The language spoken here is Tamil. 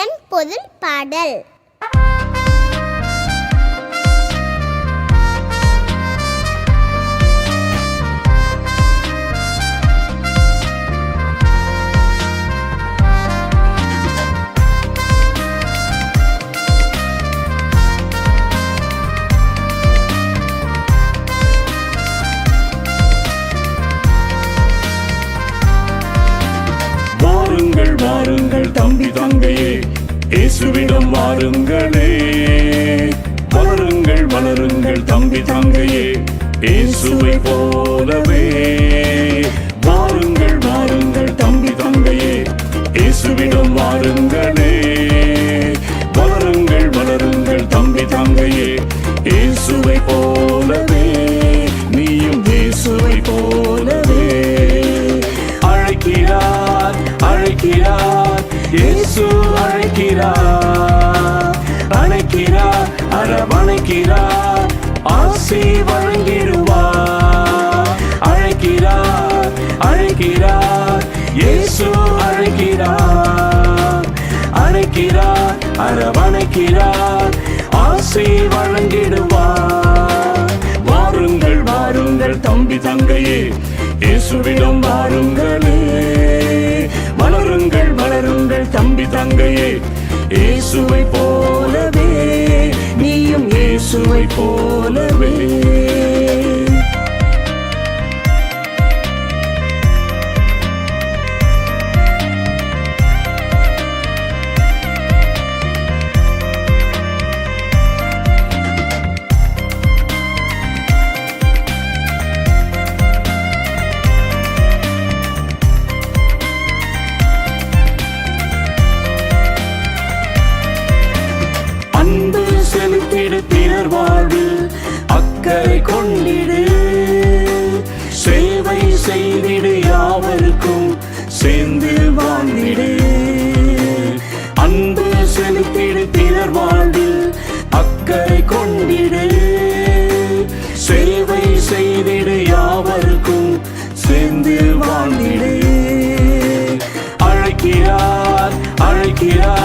இதன் பொருள் பாடல். வாருங்கள் தம்பி தங்கையே, இயேசுவிடம் வாருங்களே. வளருங்கள் வளருங்கள் தம்பி தங்கையே, இயேசுவை போலவே. வாருங்கள் வாருங்கள் தம்பி தங்கையே, இயேசுவிடம் வாருங்களே. வளருங்கள் வளருங்கள் தம்பி தங்கையே, இயேசுவை போலவே. நீயும் இயேசுவை போலவே. அழைக்கிறார் அழைக்கிறார் இயேசு அழைக்கிறார். அழைக்கிறார் அரவணைக்கிறார், ஆசி வழங்கிடுவார். அழைக்கிறார் அழைக்கிறார் இயேசு அழைக்கிறார். அழைக்கிறார் அரவணைக்கிறார், ஆசி வழங்கிடுவார். வாருங்கள் வாருங்கள் தம்பி தங்கையே, இயேசுவிடம் வாருங்களே. வளருங்கள் வளருங்கள் தம்பி தங்கையே, இயேசுவை போலவே. நீயும் இயேசுவை போலவே. செலுத்திடு பிறர் வாழ்வில் அக்கறை கொண்டிடு. சேவை செய்திடு, யாவருக்கும் சேர்ந்து வாழ்ந்திடு. அன்பு செலுத்திடு பிறர் வாழ்வில் அக்கறை கொண்டிடு. சேவை செய்திடு, யாவருக்கும் சேர்ந்து வாழ்ந்திடு. அழைக்கிறார் அழைக்கிறார்